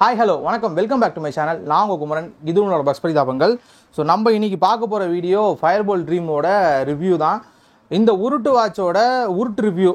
Hi hello வணக்கம் welcome back to my channel. நான் உங்கள் குமரன். இது உங்களோட பஸ் பரிதாபங்கள். ஸோ நம்ம இன்றைக்கி பார்க்க போகிற வீடியோ ஃபயர்போல்ட் ட்ரீமோட ரிவ்யூ தான். இந்த உருட்டு வாட்சோட உருட்டு ரிவ்யூ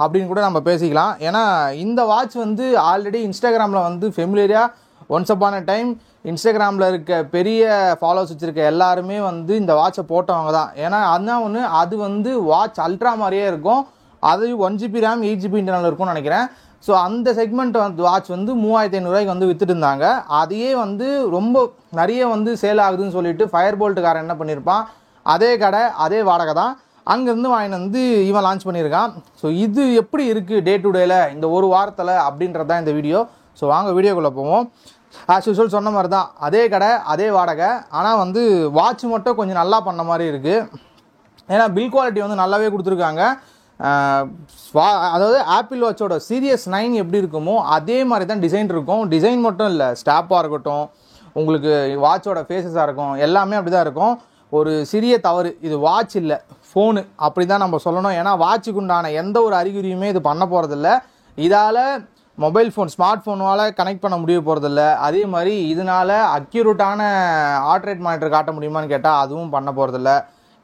அப்படின்னு கூட நம்ம பேசிக்கலாம். ஏன்னா இந்த வாட்ச் வந்து ஆல்ரெடி இன்ஸ்டாகிராமில் வந்து ஃபெமிலியராக ஒன்ஸ் அப்பான டைம் இன்ஸ்டாகிராமில் இருக்க பெரிய ஃபாலோவர்ஸ் வச்சுருக்க எல்லாருமே வந்து இந்த வாட்சை போட்டவங்க தான். ஏன்னா அதுதான் ஒன்று, அது வந்து வாட்ச் அல்ட்ரா மாதிரியே இருக்கும். அது 1GB RAM 8GB இன்டர்னல் இருக்கும்னு நினைக்கிறேன். ஸோ அந்த செக்மெண்ட் வந்து வாட்ச் வந்து 3500 வந்து விற்றுட்டு இருந்தாங்க. அதையே வந்து ரொம்ப நிறைய வந்து சேல் ஆகுதுன்னு சொல்லிட்டு ஃபயர்போல்ட்டுக்காரன் என்ன பண்ணியிருப்பான், அதே கடை அதே வாடகை தான் அங்கேருந்து வாங்கிட்டு வந்து இவன் லான்ச் பண்ணியிருக்கான். ஸோ இது எப்படி இருக்குது டே டு டேல இந்த ஒரு வாரத்தில் அப்படின்றது தான் இந்த வீடியோ. ஸோ வாங்க வீடியோக்குள்ளே போவோம். ஆஸ் யூஸ்வல் சொன்ன மாதிரி தான், அதே கடை அதே வாடகை. ஆனால் வந்து வாட்ச் மட்டும் கொஞ்சம் நல்லா பண்ண மாதிரி இருக்குது. ஏன்னா பில் குவாலிட்டி வந்து நல்லாவே கொடுத்துருக்காங்க. அதாவது ஆப்பிள் வாட்சோட சீரியஸ் 9 எப்படி இருக்குமோ அதே மாதிரி தான் டிசைன் இருக்கும். டிசைன் மட்டும் இல்லை, ஸ்டாப்பாக இருக்கட்டும், உங்களுக்கு வாட்சோட ஃபேஸஸாக இருக்கும், எல்லாமே அப்படி தான் இருக்கும். ஒரு சிறிய தவறு, இது வாட்ச் இல்லை ஃபோனு அப்படி தான் நம்ம சொல்லணும். ஏன்னா வாட்சுக்கு உண்டான எந்த ஒரு அறிகுறியுமே இது பண்ண போகிறதில்ல. இதால் மொபைல் ஃபோன் ஸ்மார்ட் ஃபோனால் கனெக்ட் பண்ண முடிய போகிறதில்ல. அதே மாதிரி இதனால் அக்யூரேட்டான ஹார்ட் ரேட் மானிட்டர் காட்ட முடியுமான்னு கேட்டால் அதுவும் பண்ண போகிறதில்ல.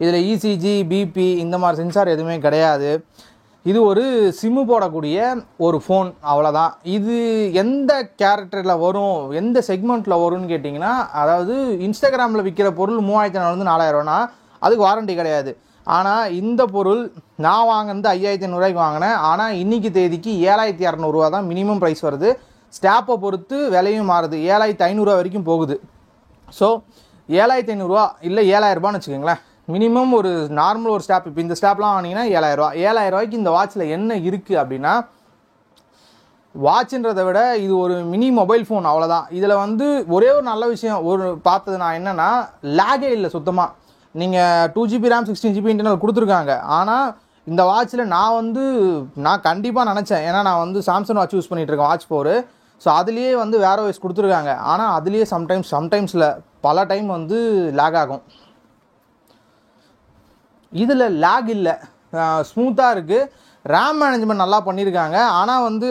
இதில் இசிஜி பிபி இந்த மாதிரி சென்சார் எதுவுமே கிடையாது. இது ஒரு சிம்மு போடக்கூடிய ஒரு ஃபோன், அவ்வளோதான். இது எந்த கேரக்டரில் வரும், எந்த செக்மெண்ட்டில் வரும்னு கேட்டிங்கன்னா, அதாவது இன்ஸ்டாகிராமில் விற்கிற பொருள் 3500 4000 அதுக்கு வாரண்டி கிடையாது. ஆனால் இந்த பொருள் நான் வாங்கினது 5500 வாங்கினேன். ஆனால் இன்றைக்கி தேதிக்கு 7200 தான் மினிமம் ப்ரைஸ் வருது. ஸ்டாப்பை பொறுத்து விலையும் மாறுது, 7500 வரைக்கும் போகுது. ஸோ 7500 இல்லை 7000 வச்சுக்கோங்களேன். மினிமம் ஒரு நார்மல் ஒரு ஸ்டாப். இப்போ இந்த ஸ்டாப்லாம் வாங்கினீங்கன்னா 7000 இந்த வாட்சில் என்ன இருக்குது அப்படின்னா, வாட்சுன்றதை விட இது ஒரு மினி மொபைல் ஃபோன், அவ்வளோதான். இதில் வந்து ஒரே ஒரு நல்ல விஷயம் பார்த்தது நான் என்னென்னா, லேகே இல்லை சுத்தமாக. நீங்கள் 2GB RAM 16GB இன்டர்னல் கொடுத்துருக்காங்க. ஆனால் இந்த வாட்சில் நான் கண்டிப்பாக நினச்சேன், ஏன்னா நான் வந்து சாம்சங் வாட்ச் யூஸ் பண்ணிகிட்ருக்கேன், வாட்ச் 4. ஸோ அதுலேயே வந்து வேற வாய்ஸ் கொடுத்துருக்காங்க. ஆனால் அதுலேயே சம்டைம்ஸில் பல டைம் வந்து லேக் ஆகும். இதில் லேக் இல்லை, ஸ்மூத்தாக இருக்குது. ரேம் மேனேஜ்மெண்ட் நல்லா பண்ணியிருக்காங்க. ஆனால் வந்து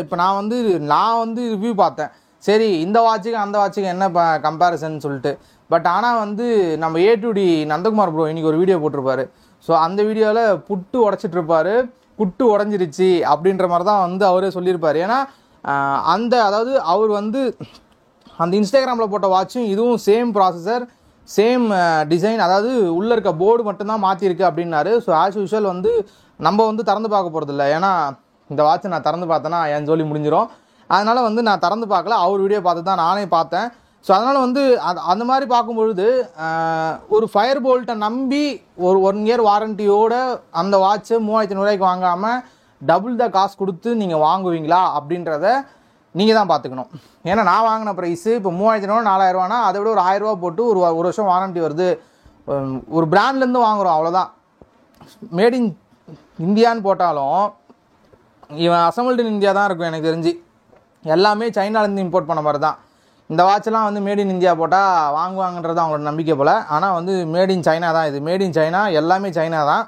இப்போ நான் வந்து ரிவ்யூ பார்த்தேன், சரி இந்த வாட்சுக்கு அந்த வாட்சுக்கு என்ன கம்பேரிசன் சொல்லிட்டு. பட் ஆனால் வந்து நம்ம A2D நந்தகுமார் ப்ரோ இன்றைக்கி ஒரு வீடியோ போட்டிருப்பாரு. ஸோ அந்த வீடியோவில் புட்டு உடச்சிட்ருப்பார், புட்டு உடஞ்சிருச்சு அப்படின்ற மாதிரி தான் வந்து அவரே சொல்லியிருப்பார். ஏன்னா அதாவது அவர் வந்து அந்த இன்ஸ்டாகிராமில் போட்ட வாட்சும் இதுவும் சேம் ப்ராசஸர் சேம் டிசைன், அதாவது உள்ளே இருக்க போர்டு மட்டும்தான் மாற்றிருக்கு அப்படின்னாரு. ஸோ ஆஸ் யூஷுவல் வந்து நம்ம வந்து திறந்து பார்க்க போகிறதில்ல. ஏன்னா இந்த வாட்சை நான் திறந்து பார்த்தேன்னா என் ஜோலி முடிஞ்சிடும். அதனால் வந்து நான் திறந்து பார்க்கல, அவர் வீடியோ பார்த்து தான் நானே பார்த்தேன். ஸோ அதனால் வந்து அந்த மாதிரி பார்க்கும்பொழுது ஒரு ஃபயர் போல்ட்டை நம்பி ஒரு 1 இயர் வாரண்டியோட அந்த வாட்சை 3500 வாங்காமல் டபுள் த காசு கொடுத்து நீங்கள் வாங்குவீங்களா அப்படின்றத நீங்கள் தான் பார்த்துக்கணும். ஏன்னா நான் வாங்கின ப்ரைஸு இப்போ 3500 4000 அதை விட ஒரு 1000 போட்டு ஒரு வருஷம் வாரண்டி வருது. ஒரு பிராண்ட்லேருந்து வாங்குகிறோம், அவ்வளோதான். மேட் இன் இந்தியான்னு போட்டாலும் இவன் அசம்பிள்டு இன் இந்தியா தான் இருக்கும் எனக்கு தெரிஞ்சு. எல்லாமே சைனாலேருந்து இம்போர்ட் பண்ண மாதிரி தான். இந்த வாட்செல்லாம் வந்து மேட் இன் இந்தியா போட்டால் வாங்குவாங்கன்றது அவங்களோட நம்பிக்கை போல். ஆனால் வந்து மேட் இன் சைனா தான். இது மேட் இன் சைனா, எல்லாமே சைனா தான்.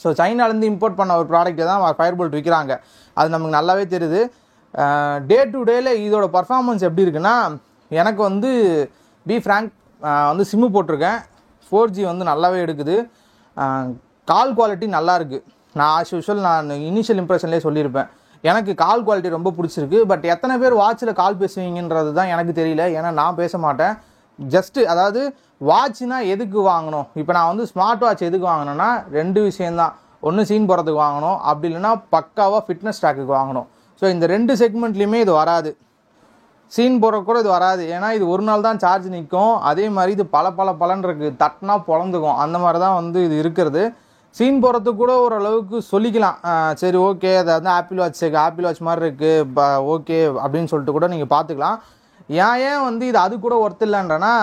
ஸோ சைனாலேருந்து இம்போர்ட் பண்ண ஒரு ப்ராடக்ட்டை தான் ஃபயர்போல்ட் விற்கிறாங்க. அது நமக்கு நல்லாவே தெரியுது. டே டு டேல இதோட பர்ஃபார்மன்ஸ் எப்படி இருக்குன்னா, எனக்கு வந்து பி ஃப்ராங்க் வந்து சிம்மு போட்டிருக்கேன், 4G வந்து நல்லாவே எடுக்குது. கால் குவாலிட்டி நல்லா இருக்குது. நான் ஆஸ் யூஷுவல் நான் இனிஷியல் இம்ப்ரெஷன்லேயே சொல்லியிருப்பேன், எனக்கு கால் குவாலிட்டி ரொம்ப பிடிச்சிருக்கு. பட் எத்தனை பேர் வாட்சில் கால் பேசுவீங்கன்றது தான் எனக்கு தெரியல. ஏன்னா நான் பேச மாட்டேன். ஜஸ்ட்டு அதாவது வாட்ச்னா எதுக்கு வாங்கணும், இப்போ நான் வந்து ஸ்மார்ட் வாட்ச் எதுக்கு வாங்கணும்னா 2 விஷயந்தான். ஒன்று சீன் போகிறதுக்கு வாங்கணும், அப்படி இல்லைன்னா பக்காவாக ஃபிட்னஸ் ட்ராக்குக்கு வாங்கணும். ஸோ இந்த 2 செக்மெண்ட்லேயுமே இது வராது. சீன் போடுற கூட இது வராது. ஏன்னா இது ஒரு நாள் தான் சார்ஜ் நிற்கும். அதே மாதிரி இது பலன் இருக்குது, தட்டினா பொழந்துக்கும், அந்த மாதிரி தான் வந்து இது இருக்கிறது. சீன் போடுறதுக்கு கூட ஓரளவுக்கு சொல்லிக்கலாம், சரி ஓகே அதை வந்து ஆப்பிள் வாட்ச் மாதிரி இருக்குது ஓகே அப்படின்னு சொல்லிட்டு கூட நீங்கள் பார்த்துக்கலாம். ஏன் வந்து இது அது கூட ஒர்த் இல்லைன்றனா,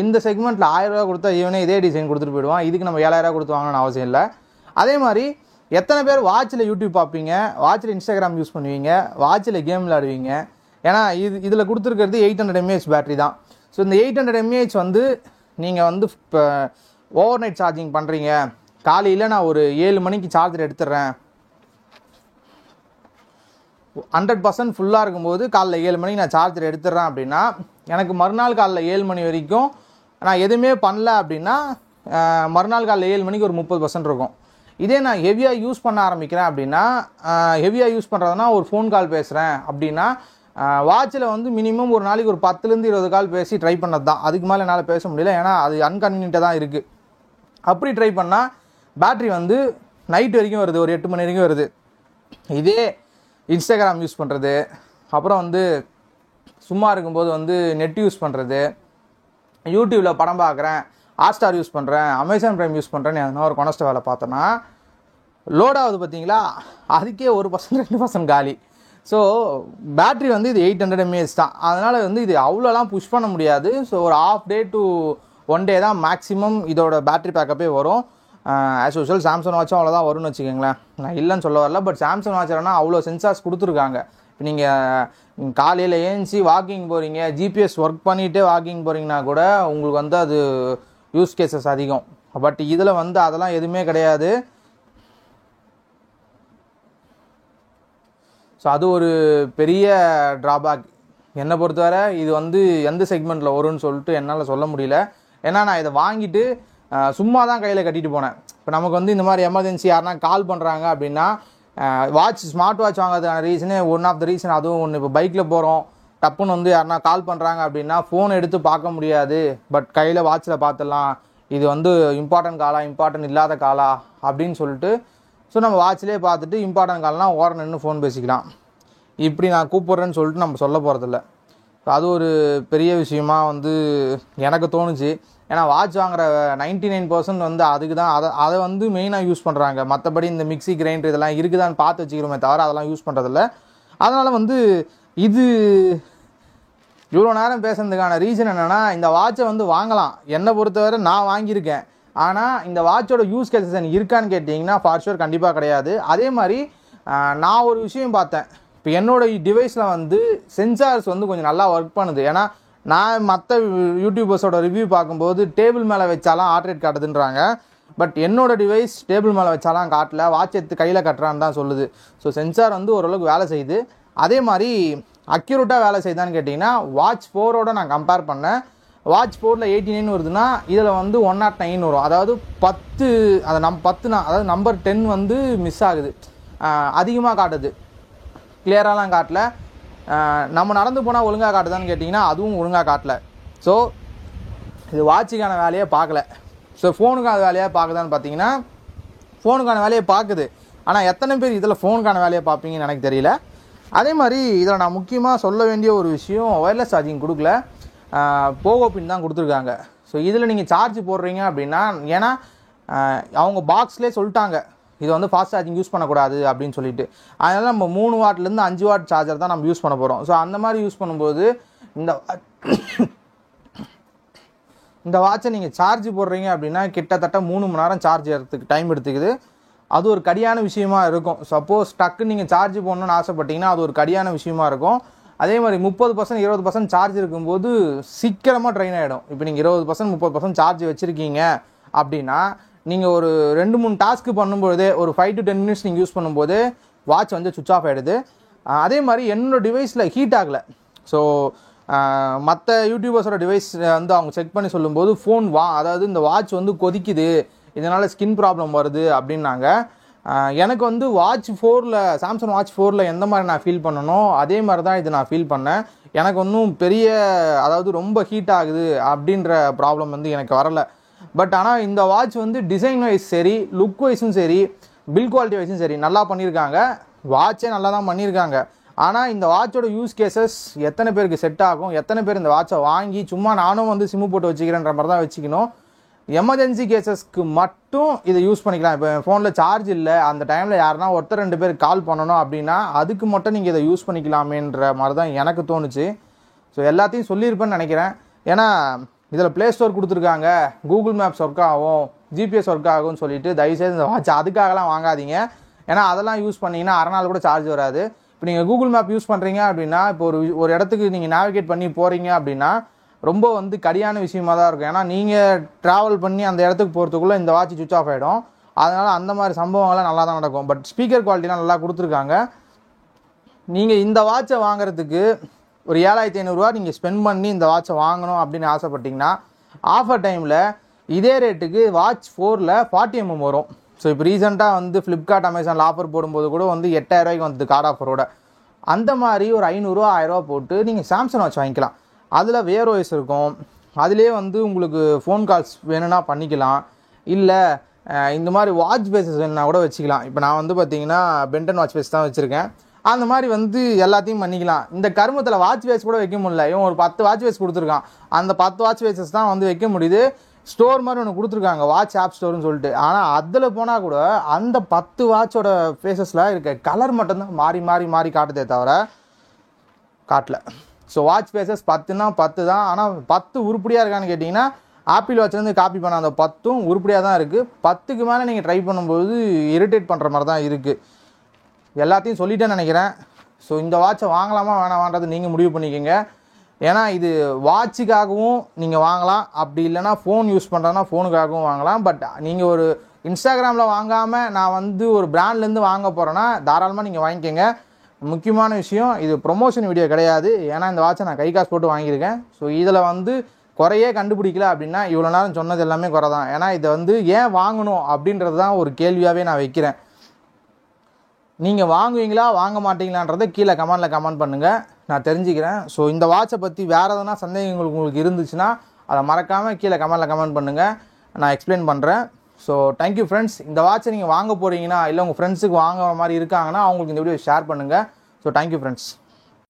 இந்த செக்மெண்ட்டில் 1000 கொடுத்தா இவனே இதே டிசைன் கொடுத்துட்டு போயிடுவான். இதுக்கு நம்ம 7000 கொடுத்து வாங்கணும்னு அவசியம் இல்லை. அதே மாதிரி எத்தனை பேர் வாட்சில் யூடியூப் பார்ப்பீங்க, வாட்சில் இன்ஸ்டாகிராம் யூஸ் பண்ணுவீங்க, வாட்சில் கேம் விளையாடுவீங்க. ஏன்னா இதில் கொடுத்துருக்கிறது 800 mAh பேட்டரி தான். ஸோ இந்த 800 mAh வந்து நீங்கள் வந்து இப்போ ஓவர் நைட் சார்ஜிங் பண்ணுறீங்க, காலையில் நான் ஒரு 7 மணிக்கு சார்ஜர் எடுத்துடுறேன், 100% ஃபுல்லாக இருக்கும்போது காலைல 7 மணிக்கு நான் சார்ஜர் எடுத்துடுறேன் அப்படின்னா எனக்கு மறுநாள் காலைல 7 மணி வரைக்கும் நான் எதுவுமே பண்ணல அப்படின்னா மறுநாள் காலைல 7 மணிக்கு ஒரு 30% இருக்கும். இதே நான் ஹெவியாக யூஸ் பண்ண ஆரம்பிக்கிறேன் அப்படின்னா ஹெவியாக யூஸ் பண்ணுறதுனா ஒரு ஃபோன் கால் பேசுகிறேன் அப்படின்னா வாட்சில் வந்து மினிமம் ஒரு நாளைக்கு ஒரு 10லேருந்து 20 கால் பேசி ட்ரை பண்ணது தான். அதுக்கு மேலே என்னால் பேச முடியல, ஏன்னா அது அன்கன்வீனியண்ட்டாக தான் இருக்குது. அப்படி ட்ரை பண்ணால் பேட்ரி வந்து நைட் வரைக்கும் வருது, ஒரு 8 மணி வரைக்கும் வருது. இதே இன்ஸ்டாகிராம் யூஸ் பண்ணுறது, அப்புறம் வந்து சும்மா இருக்கும்போது வந்து நெட் யூஸ் பண்ணுறது, யூடியூப்பில் படம் பார்க்குறேன், ஹாட்ஸ்டார் யூஸ் பண்ணுறேன், அமேசான் ப்ரைம் யூஸ் பண்ணுறேன்னு எதனா ஒரு கொனஸ்ட வேலை பார்த்தோன்னா லோட் ஆகுது பார்த்தீங்களா, அதுக்கே 1% 2% காலி. ஸோ பேட்ரி வந்து இது 800 mAh தான். அதனால் வந்து இது அவ்வளோலாம் புஷ் பண்ண முடியாது. ஸோ ஒரு ½ டே டு 1 டே தான் மேக்ஸிமம் இதோட பேட்ரி பேக்கப்பே வரும். ஆஸ் யூஷுவல் சாம்சங் வாட்சும் அவ்வளோதான் வரும்னு வச்சுக்கோங்களேன். நான் இல்லைன்னு சொல்ல வரல, பட் சாம்சங் வாட்சில்னா அவ்வளோ சென்சார்ஸ் கொடுத்துருக்காங்க. இப்போ நீங்கள் காலையில் ஏஞ்சி வாக்கிங் போகிறீங்க, ஜிபிஎஸ் ஒர்க் பண்ணிகிட்டே வாக்கிங் போகிறீங்கன்னா கூட உங்களுக்கு வந்து அது யூஸ் கேசஸ் அதிகம். பட் இதில் வந்து அதெல்லாம் எதுவுமே கிடையாது. ஸோ அது ஒரு பெரிய ட்ராபேக் என்னை பொறுத்தவரை. இது வந்து எந்த செக்மெண்ட்டில் வரும்னு சொல்லிட்டு என்னால் சொல்ல முடியல. ஏன்னா நான் இதை வாங்கிட்டு சும்மா தான் கையில் கட்டிட்டு போனேன். இப்போ நமக்கு வந்து இந்த மாதிரி எமர்ஜென்சி யாருனா கால் பண்ணுறாங்க அப்படின்னா வாட்ச் ஸ்மார்ட் வாட்ச் வாங்குறதுக்கான ரீசனே ஒன் ஆஃப் த ரீசன் அதுவும் ஒன்று. இப்போ பைக்கில் போகிறோம், டப்புன்னு வந்து யாருனா கால் பண்ணுறாங்க அப்படின்னா ஃபோன் எடுத்து பார்க்க முடியாது, பட் கையில் வாட்சில் பார்த்துடலாம் இது வந்து இம்பார்ட்டன்ட் காலா இம்பார்ட்டன்ட் இல்லாத காலா அப்படின்னு சொல்லிட்டு. ஸோ நம்ம வாட்சிலே பார்த்துட்டு இம்பார்ட்டன்ட் கால்னால் ஓரம் நின்று ஃபோன் பேசிக்கலாம். இப்படி நான் கூப்பிட்றேன்னு சொல்லிட்டு நம்ம சொல்ல போகிறதில்ல. ஸோ அது ஒரு பெரிய விஷயமா வந்து எனக்கு தோணுச்சு. ஏன்னா வாட்ச் வாங்குற 99% வந்து அதுக்கு தான் அதை வந்து மெயினாக யூஸ் பண்ணுறாங்க. மற்றபடி இந்த மிக்சி கிரைண்டர் இதெல்லாம் இருக்குதான்னு பார்த்து வச்சுக்கிறோமே தவிர அதெல்லாம் யூஸ் பண்ணுறதில்ல. அதனால் வந்து இது இவ்வளோ நேரம் பேசுறதுக்கான ரீசன் என்னென்னா, இந்த வாட்சை வந்து வாங்கலாம். என்னை பொறுத்தவரை நான் வாங்கியிருக்கேன். ஆனால் இந்த வாட்சோட யூஸ் கேசஸ் இருக்கான்னு கேட்டிங்கன்னா ஃபார் ஷூர் கண்டிப்பாக கிடையாது. அதே மாதிரி நான் ஒரு விஷயம் பார்த்தேன். இப்போ என்னோடய டிவைஸில் வந்து சென்சார்ஸ் வந்து கொஞ்சம் நல்லா ஒர்க் பண்ணுது. ஏன்னா நான் மற்ற யூடியூபர்ஸோட ரிவ்யூ பார்க்கும்போது டேபிள் மேலே வச்சாலாம் ஹார்ட் ரேட் காட்டுதுன்றாங்க. பட் என்னோடய டிவைஸ் டேபிள் மேலே வச்சாலாம் காட்டல, வாட்ச் எடுத்து கையில் கட்டுறான்னு தான் சொல்லுது. ஸோ சென்சார் வந்து ஓரளவுக்கு வேலை செய்யுது. அதே மாதிரி அக்யூரேட்டாக வேலை செய்யுதான்னு கேட்டிங்கன்னா வாட்ச் 4ஓட நான் கம்பேர் பண்ணேன். வாட்ச் 4ல் 89 வருதுன்னா இதில் வந்து 109 வரும். அதாவது 10 அதாவது நம்பர் 10 வந்து மிஸ் ஆகுது, அதிகமாக காட்டுது. கிளியராலாம் காட்டல. நம்ம நடந்து போனால் ஒழுங்காக காட்டுதான்னு கேட்டிங்கன்னா அதுவும் ஒழுங்காக காட்டல. ஸோ இது வாட்சுக்கான வேலையை பார்க்கல. ஸோ ஃபோனுக்கான வேலையாக பார்க்குதான்னு பார்த்தீங்கன்னா ஃபோனுக்கான வேலையை பார்க்குது. ஆனால் எத்தனை பேர் இதில் ஃபோனுக்கான வேலையை பார்ப்பீங்கன்னு எனக்கு தெரியல. அதே மாதிரி இதில் நான் முக்கியமாக சொல்ல வேண்டிய ஒரு விஷயம், ஒயர்லெஸ் சார்ஜிங் கொடுக்கல, போகோ பின் தான் கொடுத்துருக்காங்க. ஸோ இதில் நீங்கள் சார்ஜ் போடுறீங்க அப்படின்னா, ஏன்னா அவங்க பாக்ஸ்லேயே சொல்லிட்டாங்க இது வந்து ஃபாஸ்ட் சார்ஜிங் யூஸ் பண்ணக்கூடாது அப்படின்னு சொல்லிட்டு. அதனால் நம்ம 3 வாட்லேருந்து 5 வாட் சார்ஜர் தான் நம்ம யூஸ் பண்ண போகிறோம். ஸோ அந்த மாதிரி யூஸ் பண்ணும்போது இந்த வாட்சை நீங்கள் சார்ஜ் போடுறீங்க அப்படின்னா கிட்டத்தட்ட 3 மணி நேரம் சார்ஜ் டைம் எடுத்துக்குது. அது ஒரு கடியான விஷயமா இருக்கும். சப்போஸ் டக்கு நீங்கள் சார்ஜ் போடணும்னு ஆசைப்பட்டீங்கன்னா அது ஒரு கடியான விஷயமா இருக்கும். அதே மாதிரி 30% 20% சார்ஜ் இருக்கும்போது சீக்கிரமாக ட்ரைன் ஆகிடும். இப்போ நீங்கள் 20% 30% சார்ஜ் வச்சுருக்கீங்க அப்படின்னா நீங்கள் ஒரு 2-3 டாஸ்க்கு பண்ணும்போதே ஒரு 5 to 10 மினிட்ஸ் நீங்கள் யூஸ் பண்ணும்போது வாட்ச் வந்து சுவிட்ச் ஆஃப் ஆகிடுது. அதே மாதிரி என்னோடய டிவைஸில் ஹீட் ஆகலை. ஸோ மற்ற யூடியூபர்ஸோட டிவைஸ் வந்து அவங்க செக் பண்ணி சொல்லும்போது அதாவது இந்த வாட்ச் வந்து கொதிக்குது, இதனால் ஸ்கின் ப்ராப்ளம் வருது அப்படின்னாங்க. எனக்கு வந்து வாட்ச் 4ல் சாம்சங் வாட்ச் 4ல் எந்த மாதிரி நான் ஃபீல் பண்ணணும் அதே மாதிரி தான் இது நான் ஃபீல் பண்ணேன். எனக்கு ஒன்றும் பெரிய அதாவது ரொம்ப ஹீட் ஆகுது அப்படின்ற ப்ராப்ளம் வந்து எனக்கு வரலை. பட் ஆனால் இந்த வாட்ச் வந்து டிசைன் வைஸ் சரி, லுக் வைஸும் சரி, பில் குவாலிட்டி வைஸும் சரி நல்லா பண்ணியிருக்காங்க. வாட்சே நல்லா தான் பண்ணியிருக்காங்க. ஆனால் இந்த வாட்சோட யூஸ் கேசஸ் எத்தனை பேருக்கு செட் ஆகும், எத்தனை பேர் இந்த வாட்சை வாங்கி சும்மா நானும் வந்து சிம்மு போட்டு வச்சுக்கிறேன்ற மாதிரி தான் வச்சுக்கணும். எமர்ஜென்சி கேசஸ்க்கு மட்டும் இதை யூஸ் பண்ணிக்கலாம். இப்போ ஃபோனில் சார்ஜ் இல்லை, அந்த டைமில் யாருன்னா ஒருத்தர் 2 பேர் கால் பண்ணணும் அப்படின்னா அதுக்கு மட்டும் நீங்கள் இதை யூஸ் பண்ணிக்கலாமேன்ற மாதிரி தான் எனக்கு தோணுச்சு. ஸோ எல்லாத்தையும் சொல்லியிருப்பேன்னு நினைக்கிறேன். ஏன்னா இதில் ப்ளே ஸ்டோர் கொடுத்துருக்காங்க, கூகுள் மேப்ஸ் ஒர்க் ஆகும், ஜிபிஎஸ் ஒர்க் ஆகும்னு சொல்லிட்டு தயவுசெய்து இந்த வாட்ச் அதுக்காகலாம் வாங்காதீங்க. ஏன்னா அதெல்லாம் யூஸ் பண்ணிங்கன்னா அரை நாள் கூட சார்ஜ் வராது. இப்போ நீங்கள் கூகுள் மேப் யூஸ் பண்ணுறீங்க அப்படின்னா இப்போ ஒரு இடத்துக்கு நீங்கள் நேவிகேட் பண்ணி போகிறீங்க அப்படின்னா ரொம்ப வந்து கடியான விஷயமாக தான் இருக்கும். ஏன்னா நீங்கள் ட்ராவல் பண்ணி அந்த இடத்துக்கு போகிறதுக்குள்ளே இந்த வாட்ச் சுவிட்ச் ஆஃப் ஆகிடும். அதனால் அந்த மாதிரி சம்பவங்கள்லாம் நல்லா தான் நடக்கும். பட் ஸ்பீக்கர் குவாலிட்டிலாம் நல்லா கொடுத்துருக்காங்க. நீங்கள் இந்த வாட்சை வாங்குறதுக்கு ஒரு 7500 நீங்கள் ஸ்பெண்ட் பண்ணி இந்த வாட்சை வாங்கணும் அப்படின்னு ஆசைப்பட்டீங்கன்னா ஆஃபர் டைமில் இதே ரேட்டுக்கு வாட்ச் 4ல் 40mm வரும். ஸோ இப்போ ரீசெண்டாக வந்து ஃப்ளிப்கார்ட் அமேசானில் ஆஃபர் போடும்போது கூட வந்து 8000 வந்தது கார்டு ஆஃபரோட. அந்த மாதிரி ஒரு 500 1000 போட்டு நீங்கள் சாம்சங் வாட்ச் வாங்கிக்கலாம். அதில் வேர் ஓஎஸ் இருக்கும். அதிலே வந்து உங்களுக்கு ஃபோன் கால்ஸ் வேணும்னா பண்ணிக்கலாம். இல்லை இந்த மாதிரி வாட்ச் பேஸஸ் வேணுன்னா கூட வச்சுக்கலாம். இப்போ நான் வந்து பார்த்தீங்கன்னா பென்டன் வாட்ச் பேஸ் தான் வச்சுருக்கேன். அந்த மாதிரி வந்து எல்லாத்தையும் பண்ணிக்கலாம். இந்த கருமத்தில் வாட்ச் பேஸ் கூட வைக்க முடியல. இவன் ஒரு 10 வாட்ச் பேஸ் கொடுத்துருக்கான். அந்த 10 வாட்ச் பேஸஸ் தான் வந்து வைக்க முடியுது. ஸ்டோர் மாதிரி ஒன்று கொடுத்துருக்காங்க, வாட்ச் ஆப் ஸ்டோர்னு சொல்லிட்டு. ஆனால் அதில் போனால் கூட அந்த 10 வாட்சோட ஃபேஸஸில் இருக்க கலர் மட்டும்தான் மாறி மாறி மாறி காட்டுதே தவிர காட்டல. ஸோ வாட்ச் ஃபேஸஸ் 10னா 10 தான். ஆனால் 10 உருப்படியாக இருக்கான்னு கேட்டிங்கன்னா ஆப்பிள் வாட்ச்லேருந்து காப்பி பண்ண அந்த 10ம் உருப்படியாக தான் இருக்குது. 10க்கு மேலே நீங்கள் ட்ரை பண்ணும்போது இரிட்டேட் பண்ணுற மாதிரி தான் இருக்குது. எல்லாத்தையும் சொல்லிட்டேன்னு நினைக்கிறேன். ஸோ இந்த வாட்சை வாங்கலாமா வேணாமான்றது நீங்கள் முடிவு பண்ணிக்கோங்க. ஏன்னா இது வாட்சுக்காகவும் நீங்கள் வாங்கலாம், அப்படி இல்லைனா ஃபோன் யூஸ் பண்ணுறதுனா ஃபோனுக்காகவும் வாங்கலாம். பட் நீங்கள் ஒரு இன்ஸ்டாகிராமில் வாங்காமல் நான் வந்து ஒரு பிராண்ட்லேருந்து வாங்க போகிறேன்னா தாராளமாக நீங்கள் வாங்கிக்கோங்க. முக்கியமான விஷயம், இது ப்ரொமோஷன் வீடியோ கிடையாது. ஏன்னா இந்த வாட்சை நான் கை காசு போட்டு வாங்கியிருக்கேன். ஸோ இதில் வந்து குறையே கண்டுபிடிக்கல அப்படின்னா இவ்வளோ நேரம் சொன்னது எல்லாமே குறை தான். ஏன்னா இதை வந்து ஏன் வாங்கணும் அப்படின்றது தான் ஒரு கேள்வியாகவே நான் வைக்கிறேன். நீங்கள் வாங்குவீங்களா வாங்க மாட்டீங்களான்றதை கீழே கமெண்ட் பண்ணுங்கள், நான் தெரிஞ்சுக்கிறேன். ஸோ இந்த வாட்சை பற்றி வேறு எதனா சந்தேகங்கள் உங்களுக்கு இருந்துச்சுன்னா அதை மறக்காமல் கீழே கமெண்ட் பண்ணுங்கள், நான் எக்ஸ்பிளைன் பண்ணுறேன். So thank you friends. இந்த வாட்சை நீங்கள் வாங்க போகிறீங்கன்னா இல்லை உங்கள் ஃப்ரெண்ட்ஸுக்கு வாங்குற மாதிரி இருக்காங்கன்னா அவங்களுக்கு இந்த வீடியோ ஷேர் பண்ணுங்கள். So thank you friends.